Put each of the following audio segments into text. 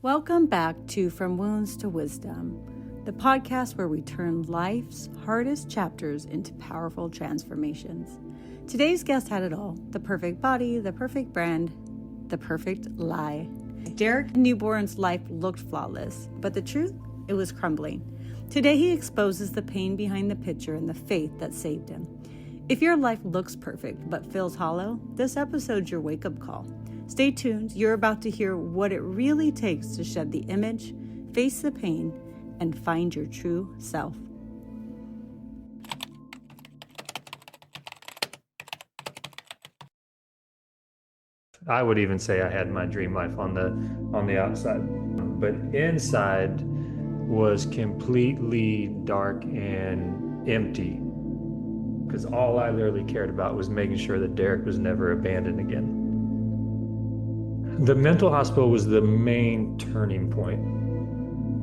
Welcome back to From Wounds to Wisdom, the podcast where we turn life's hardest chapters into powerful transformations. Today's guest had it all: the perfect body, the perfect brand, the perfect lie. Derek Newborn's life looked flawless, but the truth, it was crumbling. Today he exposes the pain behind the picture and the faith that saved him. If your life looks perfect but feels hollow, this episode's your wake-up call. Stay tuned. You're about to hear what it really takes to shed the image, face the pain, and find your true self. I would even say I had my dream life on the outside, but inside was completely dark and empty because all I literally cared about was making sure that Derek was never abandoned again. The mental hospital was the main turning point.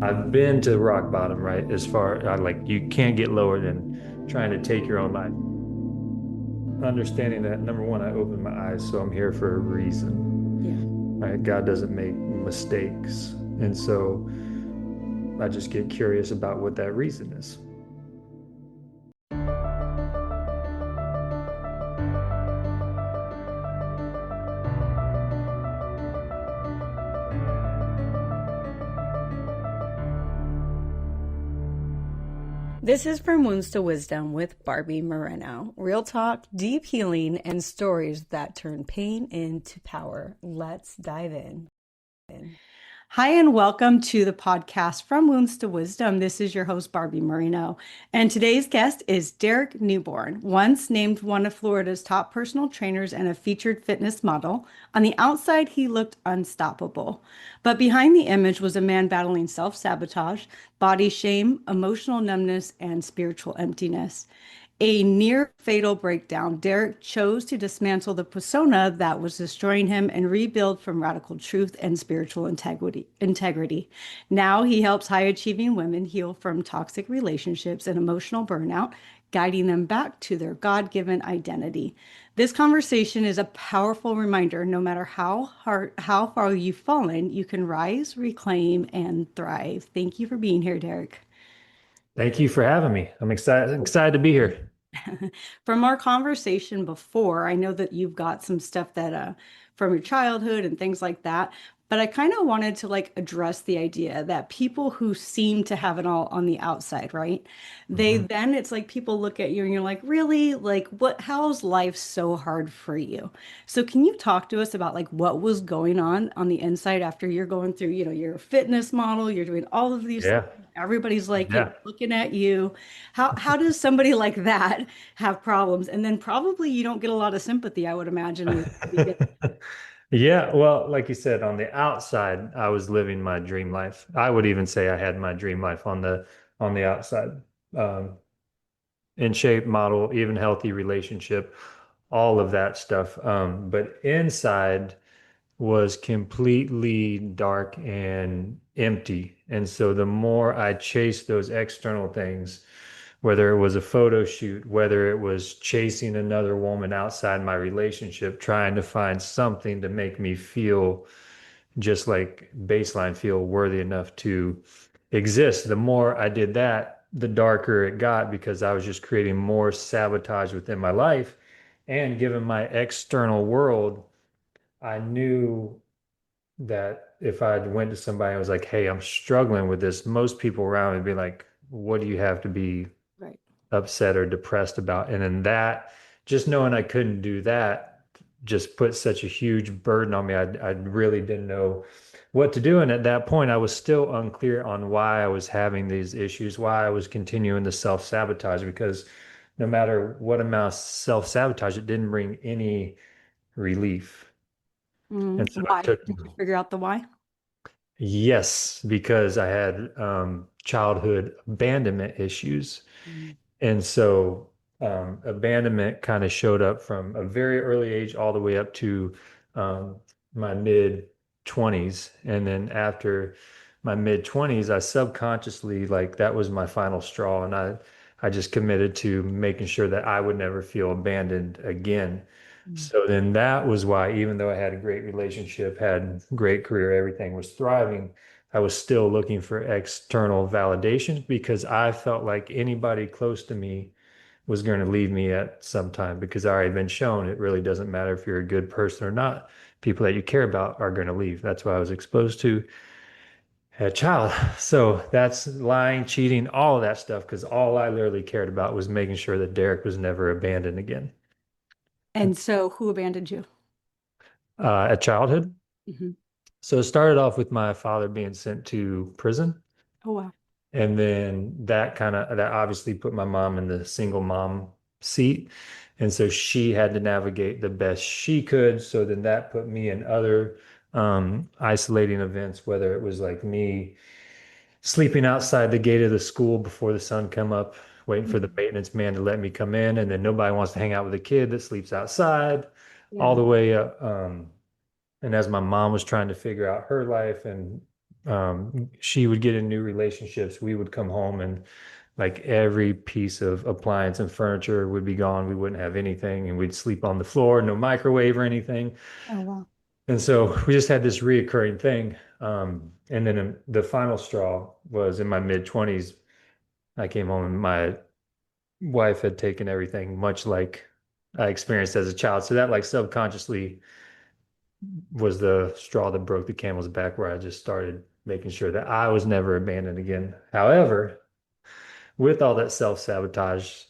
I've been to rock bottom, right? As far like you can't get lower than trying to take your own life. Understanding that, number one, I opened my eyes, so I'm here for a reason. Yeah. Right? God doesn't make mistakes. And so I just get curious about what that reason is. This is From Wounds to Wisdom with Barbie Moreno. Real talk, deep healing, and stories that turn pain into power. Let's dive in. Hi, and welcome to the podcast From Wounds to Wisdom. This is your host, Barbie Moreno. And today's guest is Derek Newborn, once named one of Florida's top personal trainers and a featured fitness model. On the outside, he looked unstoppable. But behind the image was a man battling self-sabotage, body shame, emotional numbness, and spiritual emptiness. A near fatal breakdown, Derek chose to dismantle the persona that was destroying him and rebuild from radical truth and spiritual integrity. Now he helps high achieving women heal from toxic relationships and emotional burnout, guiding them back to their God-given identity. This conversation is a powerful reminder: no matter how far you've fallen, you can rise, reclaim, and thrive. Thank you for being here, Derek. Thank you for having me. I'm excited to be here. From our conversation before, I know that you've got some stuff that from your childhood and things like that, but I kind of wanted to like address the idea that people who seem to have it all on the outside, right? Then it's like people look at you and you're like, really? Like how's life so hard for you? So can you talk to us about like what was going on the inside after you're going through, you're a fitness model, you're doing all of these things. Yeah. Everybody's like, Yeah. looking at you. How does somebody like that have problems? And then probably you don't get a lot of sympathy, I would imagine, with Yeah, well, like you said, on the outside, I was living my dream life. I would even say I had my dream life on the outside. Um, in shape, model, even healthy relationship, all of that stuff. But inside was completely dark and empty. And so the more I chased those external things, whether it was a photo shoot, whether it was chasing another woman outside my relationship, trying to find something to make me feel just like baseline, feel worthy enough to exist. The more I did that, the darker it got because I was just creating more sabotage within my life. And given my external world, I knew that if I went to somebody and was like, hey, I'm struggling with this, most people around me would be like, what do you have to be right. upset or depressed about? And then that, just knowing I couldn't do that, just put such a huge burden on me. I really didn't know what to do. And at that point, I was still unclear on why I was having these issues, why I was continuing to self-sabotage, because no matter what amount of self-sabotage, it didn't bring any relief. And so it Why? took, Did you figure out the why? yes, because I had childhood abandonment issues. Mm. And so abandonment kind of showed up from a very early age all the way up to um, my mid 20s. And then after my mid 20s, I subconsciously, like, that was my final straw. And I just committed to making sure that I would never feel abandoned again. Mm. So then that was why, even though I had a great relationship, had great career, everything was thriving, I was still looking for external validation because I felt like anybody close to me was going to leave me at some time because I already been shown it really doesn't matter if you're a good person or not. People that you care about are going to leave. That's what I was exposed to as a child. So that's lying, cheating, all of that stuff because all I literally cared about was making sure that Derek was never abandoned again. And so who abandoned you? At childhood. Hmm. So it started off with my father being sent to prison. Oh, wow. And then that obviously put my mom in the single mom seat. And so she had to navigate the best she could. So then that put me in other isolating events, whether it was like me sleeping outside the gate of the school before the sun come up, waiting for the Mhm. maintenance man to let me come in, and then nobody wants to hang out with a kid that sleeps outside, all Yeah. the way up. And as my mom was trying to figure out her life and she would get in new relationships, we would come home and like every piece of appliance and furniture would be gone. We wouldn't have anything and we'd sleep on the floor, no microwave or anything. Oh, wow. And so we just had this reoccurring thing. And then the final straw was in my mid 20s. I came home and my wife had taken everything, much like I experienced as a child. So that like subconsciously was the straw that broke the camel's back, where I just started making sure that I was never abandoned again. However, with all that self-sabotage,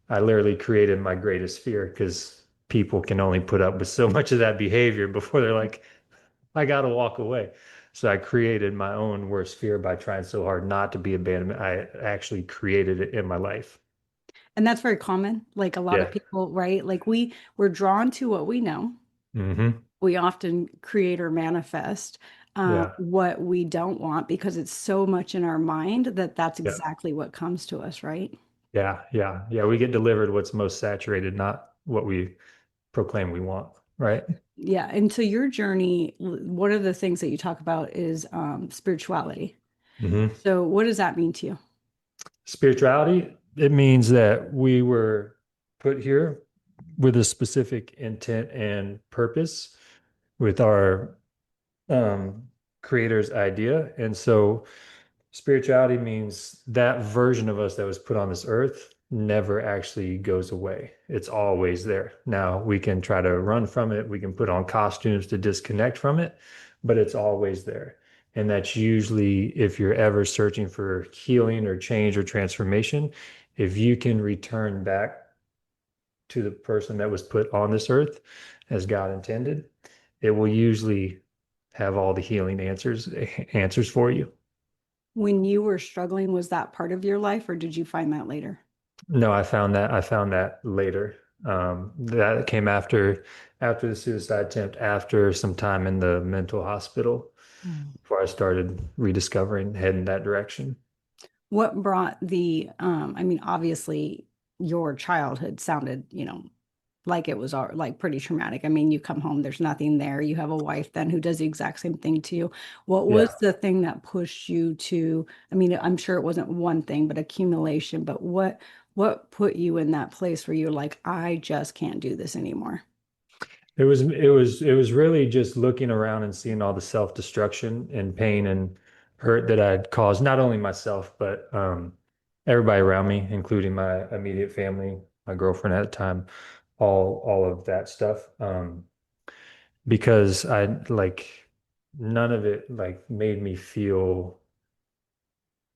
I literally created my greatest fear because people can only put up with so much of that behavior before they're like, I got to walk away. So I created my own worst fear by trying so hard not to be abandoned. I actually created it in my life. And that's very common. Like a lot of Yeah. people, right? Like we're drawn to what we know. Hmm. We often create or manifest Yeah. what we don't want because it's so much in our mind that that's Yeah. exactly what comes to us, right? Yeah. Yeah. Yeah. We get delivered what's most saturated, not what we proclaim we want. Right. Yeah. And so your journey, one of the things that you talk about is spirituality. Hmm. So what does that mean to you? Spirituality, it means that we were put here with a specific intent and purpose with our um, creator's idea. And so spirituality means that version of us that was put on this earth never actually goes away. It's always there. Now, we can try to run from it, we can put on costumes to disconnect from it, but it's always there. And that's usually if you're ever searching for healing or change or transformation, if you can return back to the person that was put on this earth as God intended, it will usually have all the healing answers for you. When you were struggling, was that part of your life or did you find that later? No, I found that later. That came after the suicide attempt, after some time in the mental hospital Mm. before I started rediscovering heading that direction. What brought I mean, obviously your childhood sounded, like it was like pretty traumatic. I mean, you come home, there's nothing there. You have a wife then who does the exact same thing to you. What was Yeah. the thing that pushed you to, I mean, I'm sure it wasn't one thing, but accumulation, but what put you in that place where you're like, I just can't do this anymore? It was really just looking around and seeing all the self-destruction and pain and hurt that I'd caused, not only myself, but everybody around me, including my immediate family, my girlfriend at the time, all of that stuff. Because I like none of it like made me feel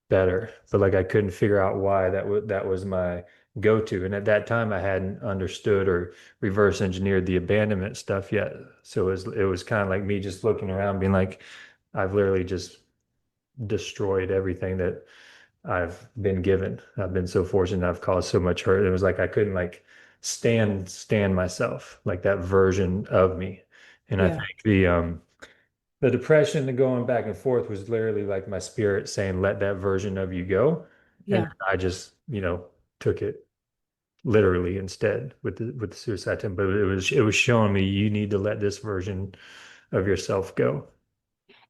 better, but like I couldn't figure out why that was my go-to. And at that time I hadn't understood or reverse engineered the abandonment stuff yet. So it was kind of like me just looking around being like, I've literally just destroyed everything that I've been given. I've been so fortunate, I've caused so much hurt. It was like I couldn't like stand myself, like that version of me. And I Yeah. think the depression, the going back and forth was literally like my spirit saying, let that version of you go. And Yeah. I just, took it literally instead with the suicide attempt. But it was showing me you need to let this version of yourself go.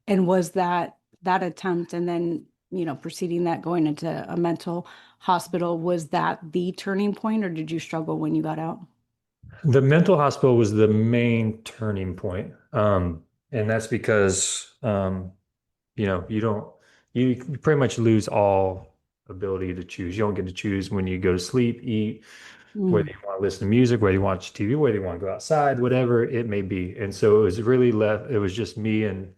And was that attempt and then, preceding that going into a mental hospital, was that the turning point or did you struggle when you got out? The mental hospital was the main turning point. And that's because you don't you pretty much lose all ability to choose. You don't get to choose when you go to sleep, eat, whether Mm. you want to listen to music, whether you watch TV, whether you want to go outside, whatever it may be. And so it was really left, it was just me and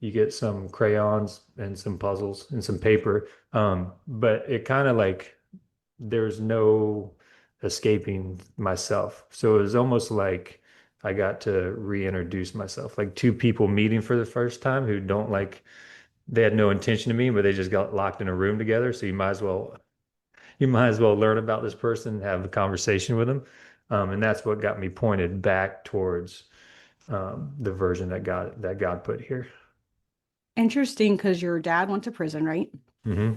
you get some crayons and some puzzles and some paper. But it kind of like there's no escaping myself. So it was almost like I got to reintroduce myself, like two people meeting for the first time who don't like they had no intention to meet, but they just got locked in a room together. So you might as well learn about this person and have a conversation with them. And that's what got me pointed back towards the version that God put here. Interesting, because your dad went to prison, right? Hmm.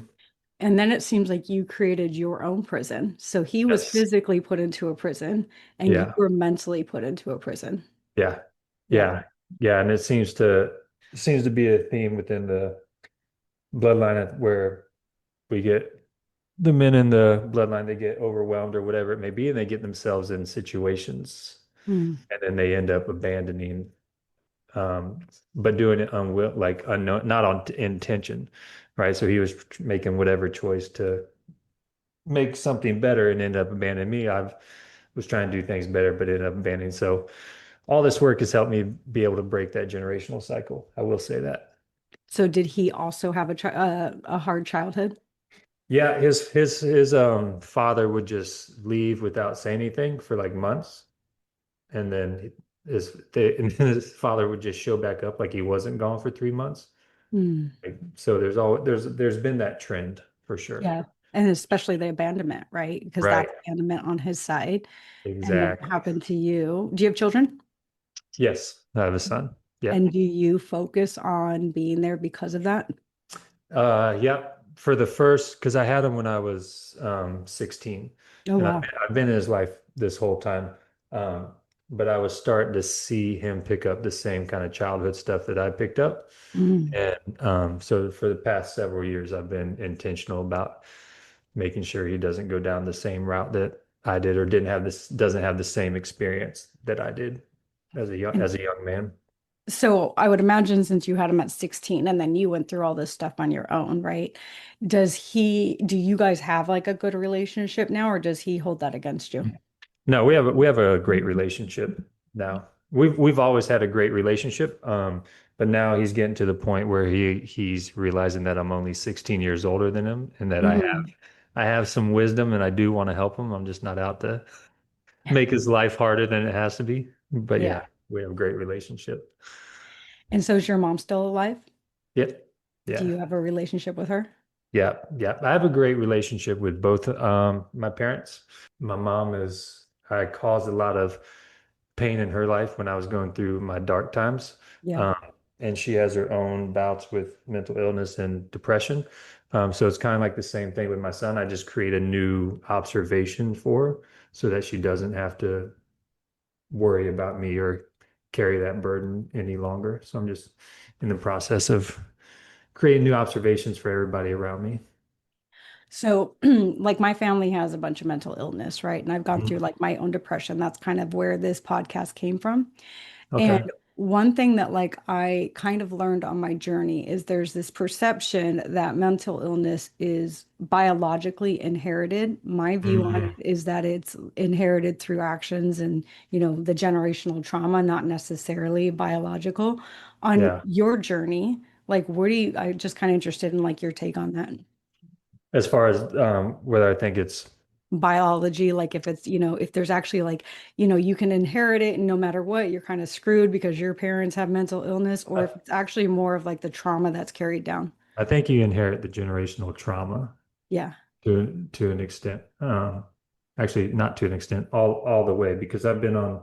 And then it seems like you created your own prison. So he was Yes. physically put into a prison and you Yeah. were mentally put into a prison. Yeah. Yeah. Yeah. Yeah. And it seems to be a theme within the bloodline where we get the men in the bloodline, they get overwhelmed or whatever it may be, and they get themselves in situations Mm. and then they end up abandoning um, but doing it unwill like unknown, not on intention, right? So he was making whatever choice to make something better and end up abandoning me. I was trying to do things better, but ended up abandoning. So all this work has helped me be able to break that generational cycle. I will say that. So did he also have a hard childhood? Yeah, his father would just leave without saying anything for like months, and then and then his father would just show back up like he wasn't gone for 3 months. Mm. So there's been that trend for sure. Yeah. And especially the abandonment, right? Because Right. that's abandonment on his side. And then it Exactly. happened to you. Do you have children? Yes, I have a son. Yeah. And do you focus on being there because of that? Yeah. For the first, because I had him when I was 16, Oh, and wow. I've been in his life this whole time. Um, but I was starting to see him pick up the same kind of childhood stuff that I picked up. Mm. And so for the past several years, I've been intentional about making sure he doesn't go down the same route that I did or doesn't have the same experience that I did And as a young man. so I would imagine since you had him at 16 and then you went through all this stuff on your own, right? Do you guys have like a good relationship now, or does he hold that against you? No, we have a great relationship now. We've always had a great relationship, but now he's getting to the point where he's realizing that I'm only 16 years older than him, and that Mm. I have some wisdom, and I do want to help him. I'm just not out to make his life harder than it has to be. But Yeah. yeah, we have a great relationship. And so is your mom still alive? Yep. Do Yeah. you have a relationship with her? Yeah. Yeah. I have a great relationship with both my parents. My mom I caused a lot of pain in her life when I was going through my dark times. Yeah. Um, and she has her own bouts with mental illness and depression. So it's kind of like the same thing with my son. I just create a new observation for her so that she doesn't have to worry about me or carry that burden any longer. So I'm just in the process of creating new observations for everybody around me. So, like my family has a bunch of mental illness, right? And I've gone through Mhm. like my own depression. That's kind of where this podcast came from. And Okay. one thing that like I kind of learned on my journey is there's this perception that mental illness is biologically inherited. My view on Mhm. it is that it's inherited through actions and, the generational trauma, not necessarily biological. On Yeah. your journey, like I just kind of interested in like your take on that. As far as whether I think it's Biology, like if it's, if there's actually like, you can inherit it and no matter what, you're kind of screwed because your parents have mental illness, or I, if it's actually more of like the trauma that's carried down. I think you inherit the generational trauma Yeah. to an extent. Actually, not to an extent, all the way, because I've been on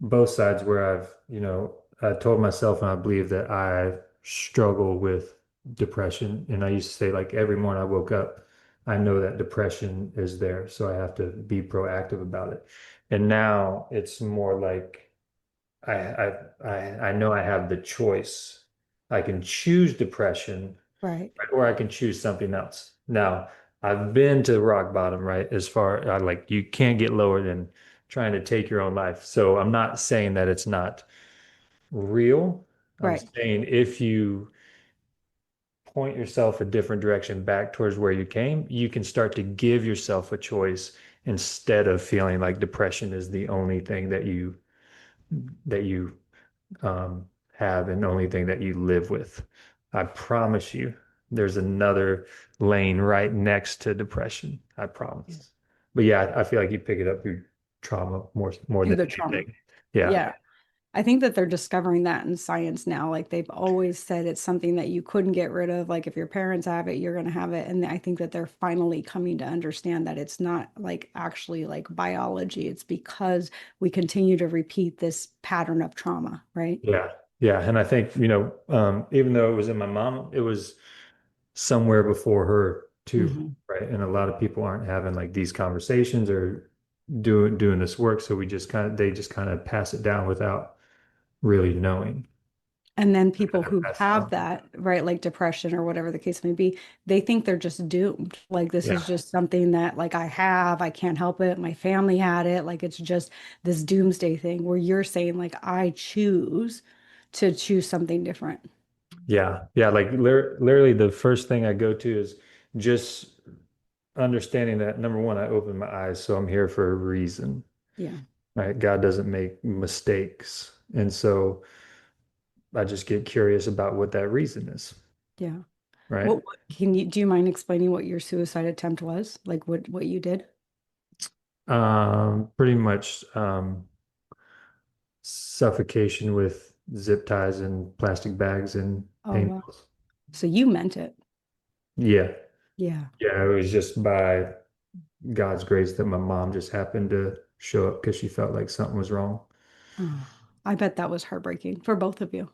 both sides where I told myself and I believe that I struggle with depression. And I used to say, like, every morning I woke up, I know that depression is there, so I have to be proactive about it. And now it's more like I I I know I have the choice. I can choose depression, Right. right, or I can choose something else. Now, I've been to rock bottom, right? As far like you can't get lower than trying to take your own life. So I'm not saying that it's not real. I'm Right. saying if you point yourself a different direction back towards where you came, you can start to give yourself a choice instead of feeling like depression is the only thing that you um, have and the only thing that you live with. I promise you, there's another lane right next to depression. I Yeah. promise. But yeah, I feel like you pick it up through trauma more Through than the trauma. anything. Yeah. Yeah. I think that they're discovering that in science now. Like they've always said it's something that you couldn't get rid of. Like if your parents have it, you're going to have it. And I think that they're finally coming to understand that it's not like actually like biology. It's because we continue to repeat this pattern of trauma, right? Yeah. Yeah. And I think, even though it was in my mom, it was somewhere before her too, Hmm. right? And a lot of people aren't having like these conversations or doing this work. So they just kind of pass it down without really knowing. And then And people they're who passed have on. that, right, like depression or whatever the case may be, they think they're just doomed. Like this is Yeah. just something that like I can't help it. My family had it. Like it's just this doomsday thing where you're saying like I choose to choose something different. Yeah. Yeah. Like literally the first thing I go to is just understanding that number one, I open my eyes, so I'm here for a reason, Yeah. right? God doesn't make mistakes. And so I just get curious about what that reason is, Yeah. right? Can you do you mind explaining what your suicide attempt was? Like what you did? Pretty much suffocation with zip ties and plastic bags and Oh pain wow. pills. So you meant it. Yeah. Yeah. Yeah. It was just by God's grace that my mom just happened to show up because she felt like something was wrong. Oh, I bet that was heartbreaking for both of you.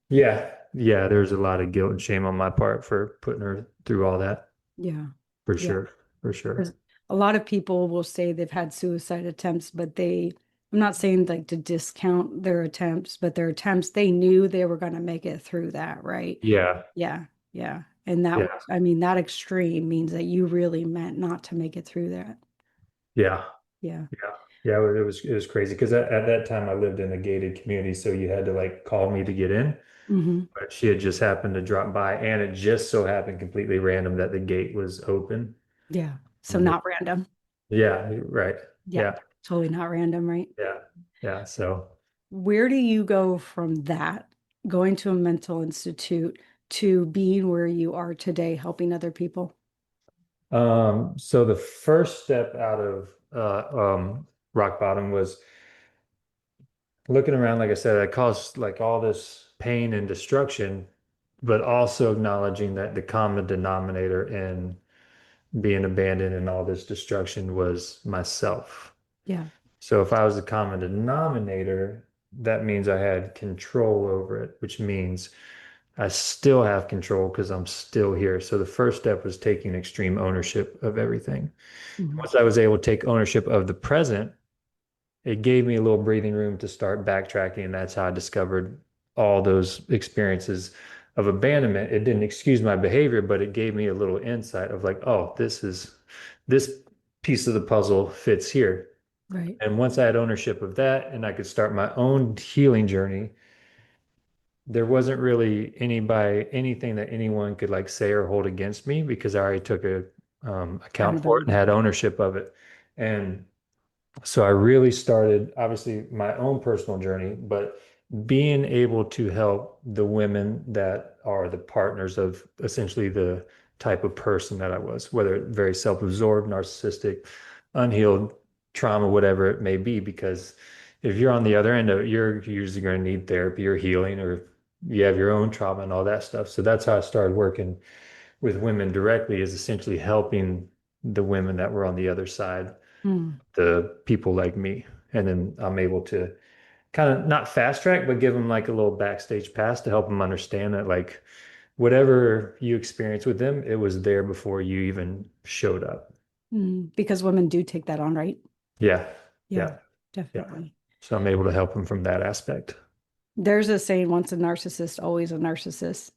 Yeah. Yeah. There's a lot of guilt and shame on my part for putting her through all that. Yeah. For Yeah. sure. For sure. 'Cause a lot of people will say they've had suicide attempts, but I'm not saying like to discount their attempts, but their attempts, they knew they were going to make it through that, right? Yeah. Yeah. Yeah. And that Yeah. was, I mean, that extreme means that you really meant not to make it through that. Yeah. Yeah. Yeah. Yeah. It was crazy because at that time I lived in a gated community. So you had to like call me to get in. Hmm. But she had just happened to drop by, and it just so happened completely random that the gate was open. Yeah. So And not random. yeah, right. Yeah. Yeah, Totally not random, right? yeah, yeah. So, Where do you go from that, going to a mental institute, to being where you are today, helping other people? so the first step out of rock bottom was looking around. Like I said, it caused like all this pain and destruction, but also acknowledging that the common denominator in being abandoned and all this destruction was myself. Yeah. So if I was the common denominator, that means I had control over it, which means I still have control because I'm still here. So the first step was taking extreme ownership of everything. Mhm. Once I was able to take ownership of the present, it gave me a little breathing room to start backtracking. And that's how I discovered all those experiences of abandonment. It didn't excuse my behavior, but it gave me a little insight of like, oh, this piece of the puzzle fits here. Right. And once I had ownership of that and I could start my own healing journey, there wasn't really anything that anyone could like say or hold against me because I already took a account for it and Accountability. had ownership of it. And so I really started, obviously, my own personal journey, but being able to help the women that are the partners of essentially the type of person that I was, whether very self-absorbed, narcissistic, unhealed trauma, whatever it may be, because if you're on the other end of it, you're usually going to need therapy or healing, or you have your own trauma and all that stuff. So that's how I started working with women directly, is essentially helping the women that were on the other side, Mm, the people like me. And then I'm able to kind of not fast track, but give them like a little backstage pass to help them understand that like whatever you experience with them, it was there before you even showed up. because women do take that on, right? Yeah. Yeah, Yeah. Yeah. definitely. So I'm able to help them from that aspect. There's a saying, once a narcissist, always a narcissist.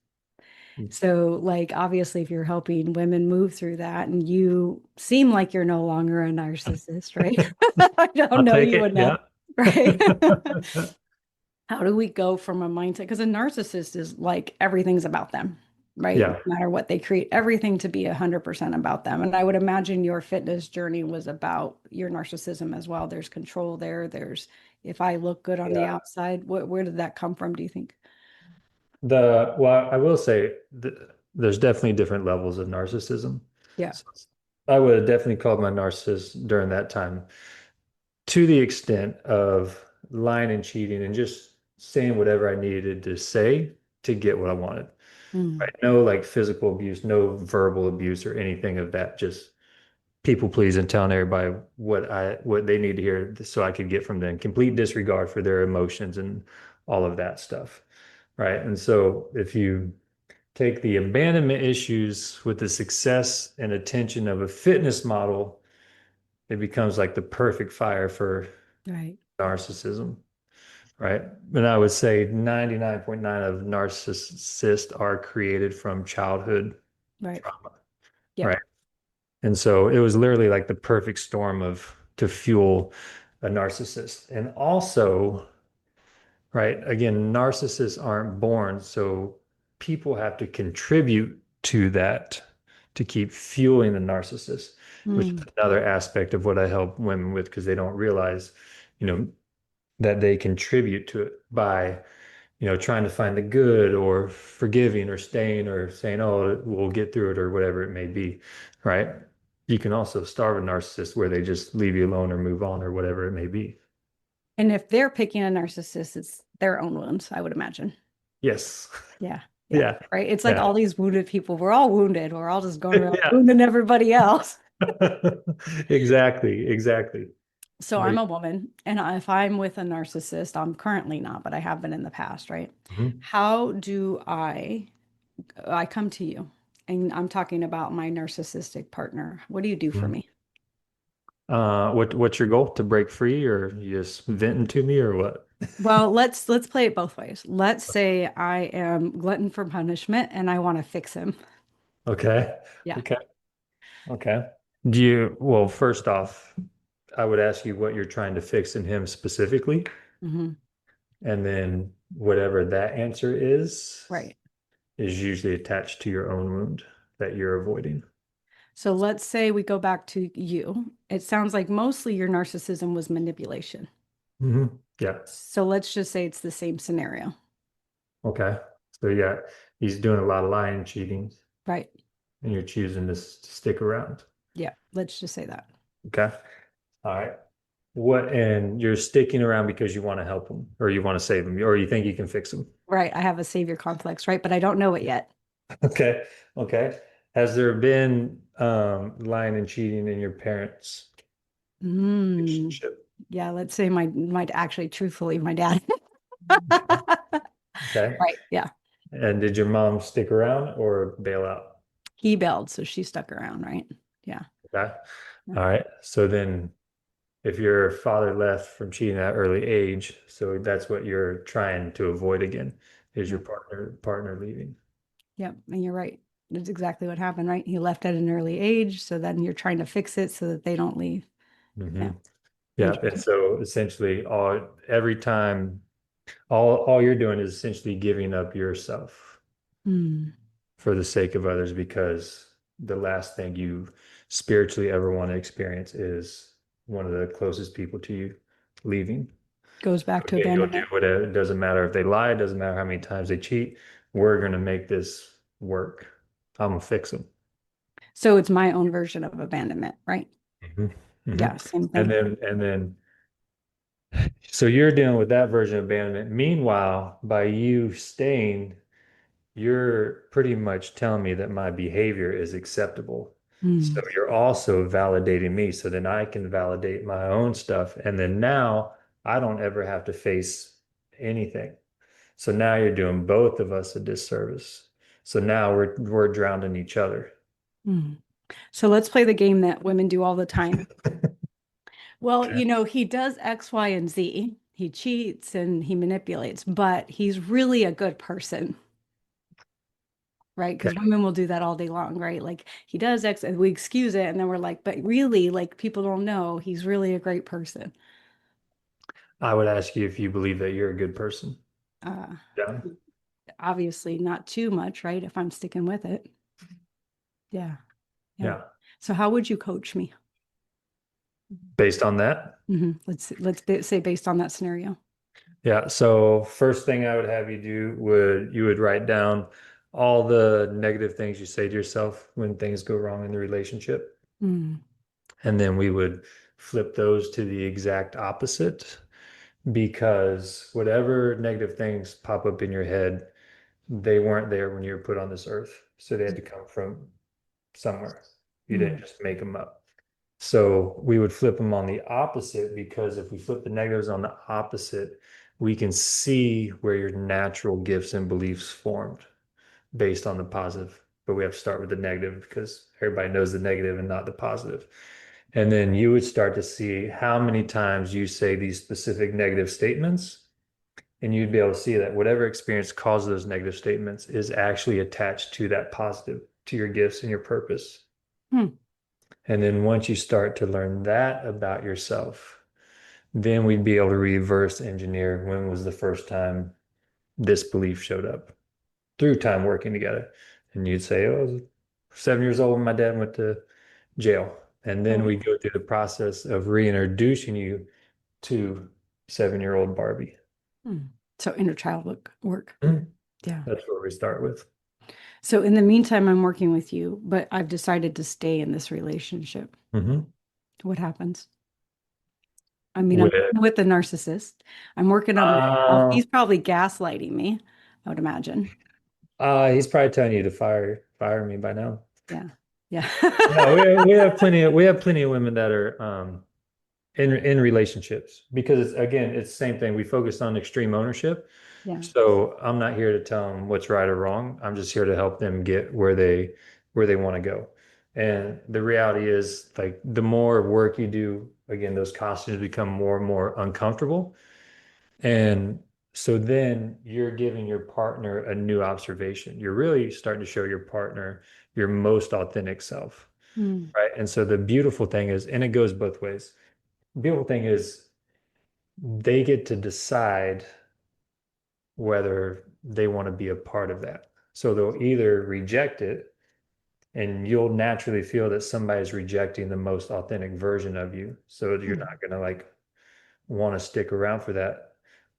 So, like, obviously, if you're helping women move through that and you seem like you're no longer a narcissist, right? I don't I'll know take you it. enough, Yeah. right? How do we go from a mindset? Because a narcissist is like everything's about them, right? No Yeah. matter what, they create everything to be 100% about them. And I would imagine your fitness journey was about your narcissism as well. There's control there. There's, if I look good on the Yeah. outside, where did that come from, do you think? Well, I will say th there's definitely different levels of narcissism. Yeah. So I would have definitely called my narcissist during that time to the extent of lying and cheating and just saying whatever I needed to say to get what I wanted. Mm, Right? No like physical abuse, no verbal abuse or anything of that. Just people pleasing, telling everybody what they need to hear so I could get from them. Complete disregard for their emotions and all of that stuff. Right. And so if you take the abandonment issues with the success and attention of a fitness model, it becomes like the perfect fire for right. narcissism, right? And I would say 99.9 of narcissists are created from childhood Right. trauma, Yep. right? And so it was literally like the perfect storm of to fuel a narcissist. And also, right, again, narcissists aren't born, so people have to contribute to that to keep fueling the narcissist, which is Mm, another aspect of what I help women with because they don't realize, you know, that they contribute to it by, trying to find the good or forgiving or staying or saying, oh, we'll get through it or whatever it may be, right? You can also starve a narcissist where they just leave you alone or move on or whatever it may be. and if they're picking a narcissist, it's their own wounds, I would imagine. Yes. Yeah. Yeah. Yeah. Right. It's like Yeah. all these wounded people. We're all wounded. We're all just going around Yeah. wounding everybody else. Exactly. Exactly. So But I'm a woman, and if I'm with a narcissist, I'm currently not, but I have been in the past, right? Mhm. How do I come to you, and I'm talking about my narcissistic partner. What do you do for Mhm. me? What's your goal? To break free or you just venting to me or what? Well, let's play it both ways. Let's say I am glutton for punishment and I want to fix him. Okay. Yeah. Okay. Okay. Well, first off, I would ask you what you're trying to fix in him specifically, Hmm. and then whatever that answer Right. is usually attached to your own wound that you're avoiding. So let's say we go back to you. It sounds like mostly your narcissism was manipulation. Yeah. So let's just say it's the same scenario. Okay. So yeah, he's doing a lot of lying, cheating, Right. and you're choosing to stick around. Yeah. Let's just say that. Okay. All right. And you're sticking around because you want to help him or you want to save him or you think you can fix him. Right. I have a savior complex, right? But I don't know it yet. Okay. Okay. Has there been lying and cheating in your parents' Mm. relationship? Yeah. Let's say my actually, truthfully, my dad. Okay. Right. Yeah. And did your mom stick around or bail out? He bailed, so she stuck around, right? Yeah. Okay. Yeah. All right. So then if your father left from cheating at an early age, so that's what you're trying to avoid again, is Yeah. your partner leaving. Yep. And you're right. That's exactly what happened, right? He left at an early age. So then you're trying to fix it so that they don't leave. Hmm. Yeah. Yeah. And Interesting. so essentially every time all you're doing is essentially giving up yourself Hmm. for the sake of others because the last thing you spiritually ever want to experience is one of the closest people to you leaving. Goes back to Again, you'll do abandonment. whatever. It doesn't matter if they lie, it doesn't matter how many times they cheat. We're gonna make this work. I'm gonna fix them. So it's my own version of abandonment, right? Hmm. Hmm. Yeah. Same And thing. then so you're dealing with that version of abandonment. Meanwhile, by you staying, you're pretty much telling me that my behavior is acceptable. So Hmm. you're also validating me. So then I can validate my own stuff. And then now I don't ever have to face anything. So now you're doing both of us a disservice. So now we're drowning each other. Hmm. So let's play the game that women do all the time. Well, Okay. he does X, Y, and Z. He cheats and he manipulates, but he's really a good person. right? Yeah. Because women will do that all day long, right? Like he does X and we excuse it and then we're like, but really, like people don't know he's really a great person. I would ask you if you believe that you're a good person. Uh, Yeah. obviously not too much, right? If I'm sticking with it. Yeah. Yeah. Yeah. So how would you coach me? Based on that. Say based on that scenario. Yeah. So first thing I would have you do would you would write down all the negative things you say to yourself when things go wrong in the relationship. Mm, And then we would flip those to the exact opposite because whatever negative things pop up in your head, they weren't there when you were put on this earth. So they had to come from somewhere. You didn't mm, just make them up. So we would flip them on the opposite because if we flip the negatives on the opposite, we can see where your natural gifts and beliefs formed based on the positive. But we have to start with the negative because everybody knows the negative and not the positive. And then you would start to see how many times you say these specific negative statements, and you'd be able to see that whatever experience caused those negative statements is actually attached to that positive, to your gifts and your purpose. mm, And then once you start to learn that about yourself, then we'd be able to reverse engineer when was the first time this belief showed up through time working together. And you'd say, oh, I was 7 years old when my dad went to jail. And then we oh, go through the process of reintroducing you to 7-year-old Barbie. mm. So inner child work. Mhm. Yeah. That's where we start with. So in the meantime, I'm working with you, but I've decided to stay in this relationship. Hmm. What happens? I mean, I'm With, working with the narcissist. I'm working on myself. uh, He's probably gaslighting me, I would imagine. he's probably telling you to fire me by now. Yeah. Yeah. No, we have plenty of women that are in relationships because it's the same thing. We focus on extreme ownership. Yeah. So I'm not here to tell them what's right or wrong. I'm just here to help them get where they want to go. And the reality is like the more work you do, again, those costumes become more and more uncomfortable. And so then you're giving your partner a new observation. You're really starting to show your partner your most authentic self, Mm, right? And so the beautiful thing is, and it goes both ways. The beautiful thing is they get to decide whether they want to be a part of that. So they'll either reject it, and you'll naturally feel that somebody's rejecting the most authentic version of you. So you're mm, not going to like want to stick around for that.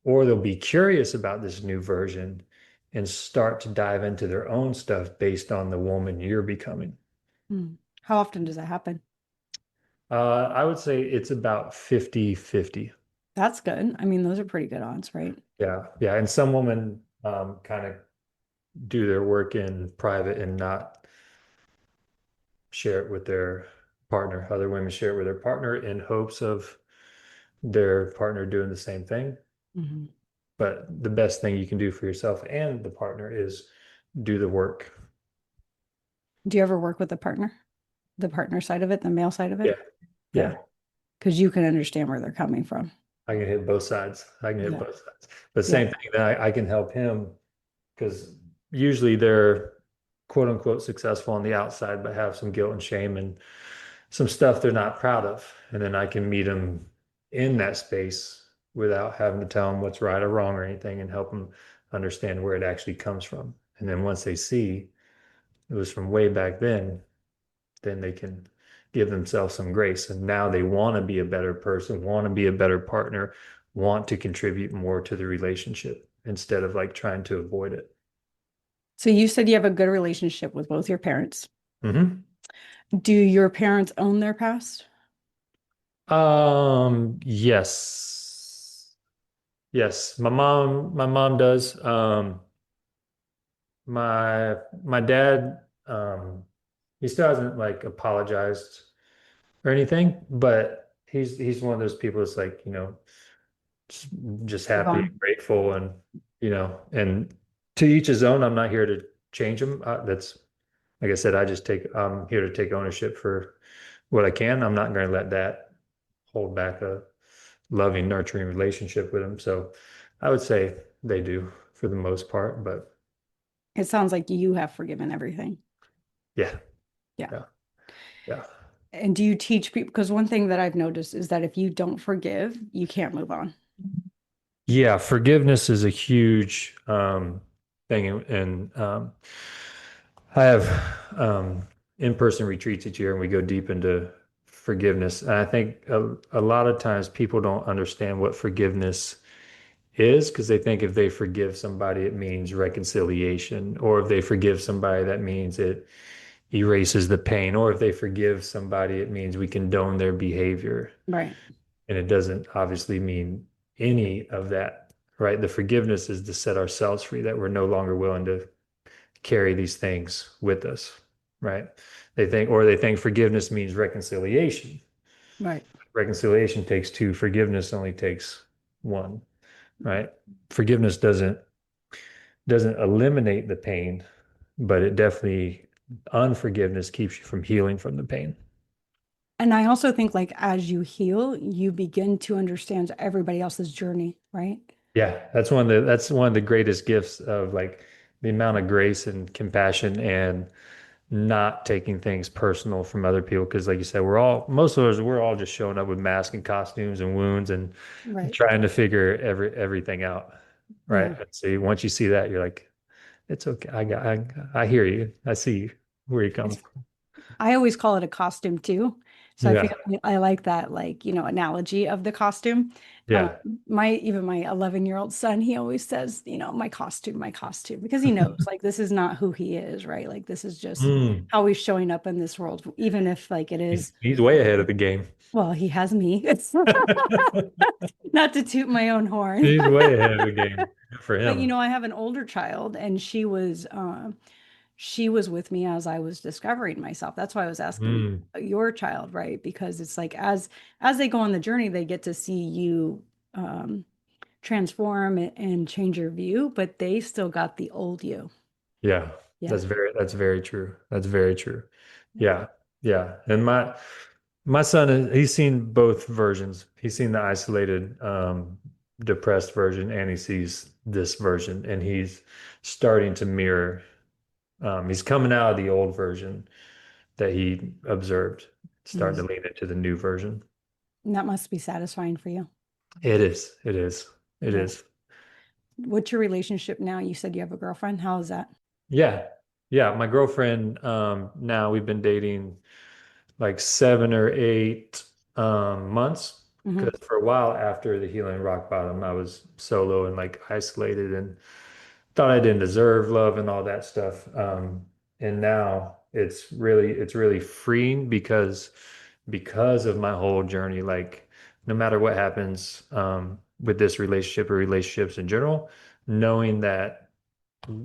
Or they'll be curious about this new version and start to dive into their own stuff based on the woman you're becoming. mm. How often does that happen? I would say it's about 50-50. That's good. I mean, those are pretty good odds, right? Yeah. Yeah. And some women kind of do their work in private and not share it with their partner. Other women share it with their partner in hopes of their partner doing the same thing. Hmm. But the best thing you can do for yourself and the partner is do the work. Do you ever work with the partner side of it, the male side of Yeah. it? Yeah. Yeah. Because you can understand where they're coming from. I can hit both sides. I can hit Yeah. both sides. But Yeah. same thing that I can help him because usually they're quote unquote successful on the outside, but have some guilt and shame and some stuff they're not proud of. And then I can meet them in that space without having to tell them what's right or wrong or anything and help them understand where it actually comes from. And then once they see it was from way back then they can give themselves some grace. And now they want to be a better person, want to be a better partner, want to contribute more to the relationship instead of like trying to avoid it. So you said you have a good relationship with both your parents. Hmm. Do your parents own their past? Yes. Yes. My mom does. My dad, he still hasn't like apologized or anything, but he's one of those people that's like, just, just Move happy on. and grateful and to each his own. I'm not here to change him. That's like I said, I'm here to take ownership for what I can. I'm not going to let that hold back a loving, nurturing relationship with him. So I would say they do for the most part, but It sounds like you have forgiven everything. Yeah. Yeah. Yeah. Yeah. And do you teach people? Because one thing that I've noticed is that if you don't forgive, you can't move on. Yeah, forgiveness is a huge thing, and I have in-person retreats each year, and we go deep into forgiveness. And I think a lot of times people don't understand what forgiveness is because they think if they forgive somebody, it means reconciliation, or if they forgive somebody, that means it erases the pain, or if they forgive somebody, it means we condone their behavior. Right. And it doesn't obviously mean any of that, right? The forgiveness is to set ourselves free, that we're no longer willing to carry these things with us, right? They think forgiveness means reconciliation. Right. Reconciliation takes two, forgiveness only takes one, right? Forgiveness doesn't eliminate the pain, but it definitely unforgiveness keeps you from healing from the pain. And I also think like as you heal, you begin to understand everybody else's journey, right? Yeah, that's one of the greatest gifts of like the amount of grace and compassion and not taking things personal from other people. Because like you said, most of us, we're all just showing up with masks and costumes and wounds and Right. trying to figure everything out. Right. Yeah. And so once you see that, you're like, it's okay. I hear you. I see where you're coming It's from. I always call it a costume too. So I feel Yeah. I like that like, analogy of the costume. Um, Yeah. my 11-year-old son, he always says, my costume, because he knows like this is not who he is, right? Like this is just Mm. how he's showing up in this world, even if like it is, He's way ahead of the game. well, he has me. It's not to toot my own horn. He's way ahead of the game. Good for But him. I have an older child and she was with me as I was discovering myself. That's why I was asking Mm. your child, right? Because it's like as they go on the journey, they get to see you um, transform and change your view, but they still got the old you. Yeah, Yeah. that's very true. That's very true. Yeah. Yeah. And my son he's seen both versions. He's seen the isolated depressed version and he sees this version and he's starting to mirror he's coming out of the old version that he observed, starting Nice. to lean into the new version. And that must be satisfying for you. It is. It is. It Yeah. is. What's your relationship now? You said you have a girlfriend. How is that? Yeah. Yeah. My girlfriend, now we've been dating like 7 or 8 months Hmm. because for a while after the healing rock bottom, I was solo and like isolated and thought I didn't deserve love and all that stuff. And now it's really freeing because of my whole journey. Like no matter what happens with this relationship or relationships in general, knowing that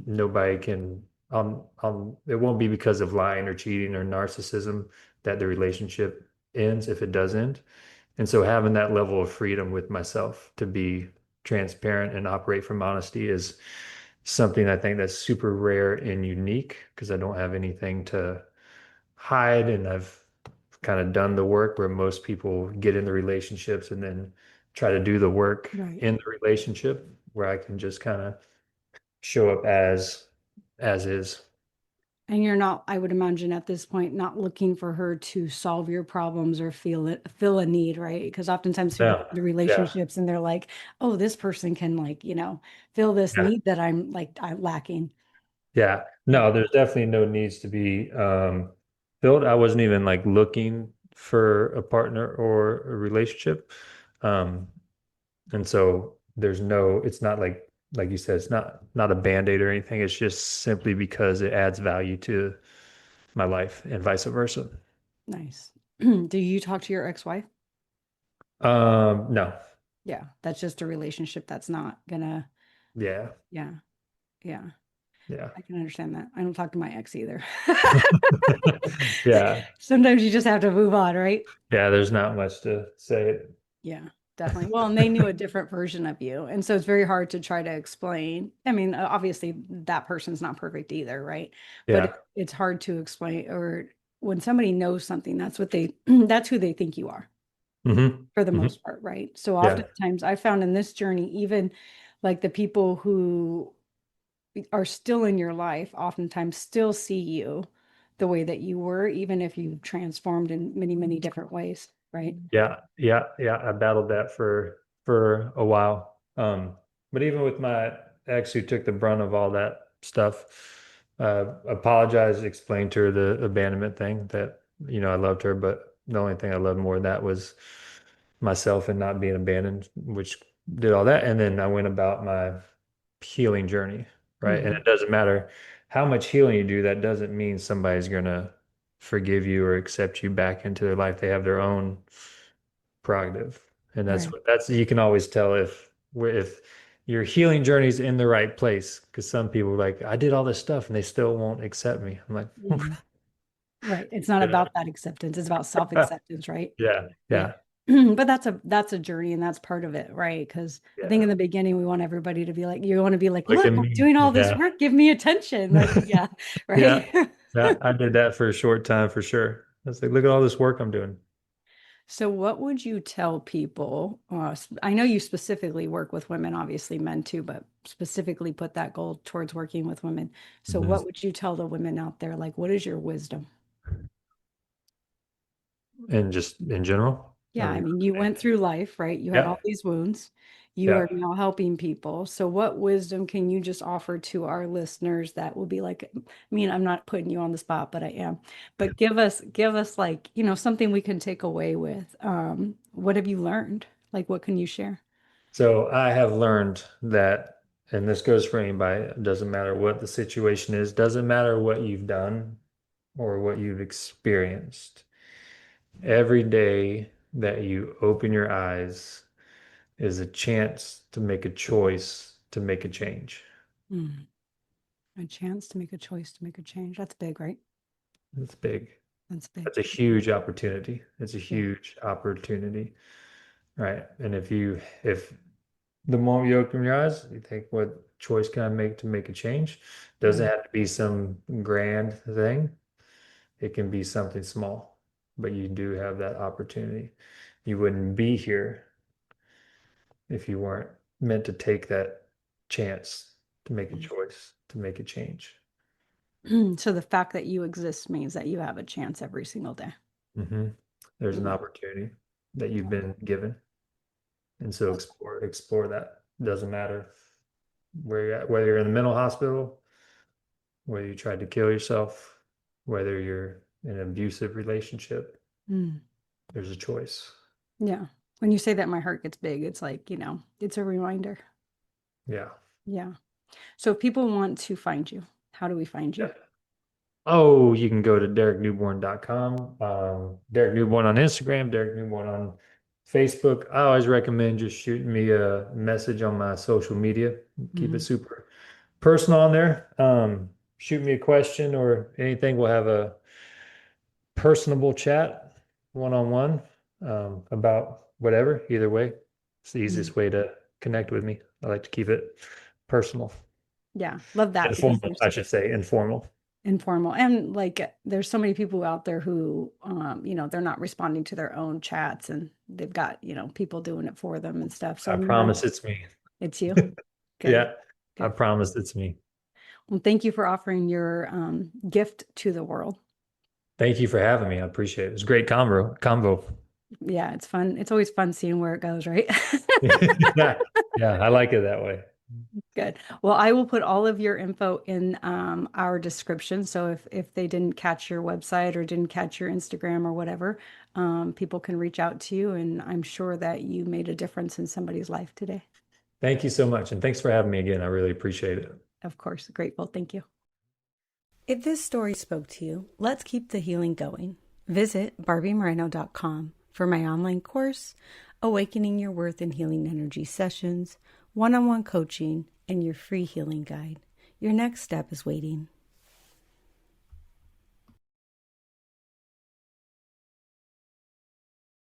nobody can it won't be because of lying or cheating or narcissism that the relationship ends if it does end. And so having that level of freedom with myself to be transparent and operate from honesty is something I think that's super rare and unique because I don't have anything to hide and I've kind of done the work where most people get into relationships and then try to do the work Right. in the relationship where I can just kind of show up as is. And you're not, I would imagine at this point, not looking for her to solve your problems or fill a need, right? Because oftentimes people Yeah. get into Yeah. relationships and they're like, oh, this person can like, fill this Yeah. need that I'm lacking. Yeah. Yeah. No, there's definitely no needs to be filled. I wasn't even like looking for a partner or a relationship. Um, and so it's not like you said, it's not a band-aid or anything. It's just simply because it adds value to my life and vice versa. Nice. Do you talk to your ex-wife? No. Yeah, that's just a relationship that's not gonna, Yeah. yeah, yeah. Yeah. I can understand that. I don't talk to my ex either. Yeah. Sometimes you just have to move on, right? Yeah. There's not much to say. Yeah, definitely. Well, and they knew a different version of you. And so it's very hard to try to explain. I mean, obviously that person's not perfect either, right? But Yeah. it's hard to explain or when somebody knows something, that's what they that's who they think you are Hmm. for the Hmm. most part, right? So Yeah. oftentimes I found in this journey, even like the people who, are still in your life, oftentimes still see you the way that you were, even if you've transformed in many, many different ways, right? Yeah. I battled that for a while. But even with my ex who took the brunt of all that stuff, apologized, explained to her the abandonment thing that, I loved her, but the only thing I loved more than that was myself and not being abandoned, which did all that. And then I went about my healing journey, right? And Hmm. it doesn't matter how much healing you do, that doesn't mean somebody's gonna forgive you or accept you back into their life. They have their own prerogative. And Right. that's you can always tell if your healing journey's in the right place. Because some people are like, I did all this stuff and they still won't accept me. I'm like, Mhm. Right. It's not yeah, about that acceptance. It's about self-acceptance, right? yeah, Yeah. yeah, But that's a journey and that's part of it, right? Because I think yeah. in the beginning we want everybody to be like, you want to be like, Look look, at I'm me. doing all this Yeah. work, give me attention. Like, yeah, Yeah. right. Yeah. I did that for a short time for sure. I was like, look at all this work I'm doing. So what would you tell people? I know you specifically work with women, obviously men too, but specifically put that goal towards working with women. So Mhm. what would you tell the women out there? Like, what is your wisdom? And just in general. Yeah, I mean, you went through life, right? You have Yeah. all these wounds. You Yeah. are now helping people. So, what wisdom can you just offer to our listeners that will be like, I mean, I'm not putting you on the spot, but I am. But give us like, something we can take away with. What have you learned? Like, what can you share? So I have learned that, and this goes for anybody, it doesn't matter what the situation is, doesn't matter what you've done or what you've experienced. Every day that you open your eyes is a chance to make a choice to make a change. Mm, a chance to make a choice to make a change. That's big, right? It's big. That's big. That's a huge opportunity. It's a Yeah. huge opportunity, right? And if the moment you open your eyes, you think, what choice can I make to make a change? Doesn't Mm, have to be some grand thing. It can be something small, but you do have that opportunity. You wouldn't be here if you weren't meant to take that chance to make a choice, to make a change. So, the fact that you exist means that you have a chance every single day. hmm There's an Mm, opportunity that you've been given. And so explore that. Doesn't matter where you're at, whether you're in the mental hospital, whether you tried to kill yourself, whether you're in an abusive relationship, mm. there's a choice. Yeah. When you say that, my heart gets big. It's like, it's a reminder. Yeah. Yeah. So if people want to find you, how do we find Yeah. you? Oh, you can go to dereknewborn.com. Derek Newborn on Instagram, Derek Newborn on Facebook. I always recommend just shooting me a message on my social media. Keep it Mhm. super personal on there. Shoot me a question or anything. We'll have a personable chat one-on-one about whatever. Either way, it's the Mm. easiest way to connect with me. I like to keep it personal, Yeah. Love that because informal, there's I should say, informal. informal and like there's so many people out there who they're not responding to their own chats and they've got, people doing it for them and stuff. So I promise it's me. it's you. Good. Yeah, I Good. promise it's me. Well, thank you for offering your gift to the world. Thank you for having me. I appreciate it. It was a great convo. Yeah, it's fun. It's always fun seeing where it goes, right? Yeah, yeah, I like it that way. Good. Well, I will put all of your info in our description. So if they didn't catch your website or didn't catch your Instagram or whatever, people can reach out to you. And I'm sure that you made a difference in somebody's life today. Thank you so much. And thanks for having me again. I really appreciate it. Of course. Grateful. Thank you. If this story spoke to you, let's keep the healing going. Visit barbiemoreno.com for my online course, Awakening Your Worth in Healing Energy sessions, one-on-one coaching, and your free healing guide. Your next step is waiting.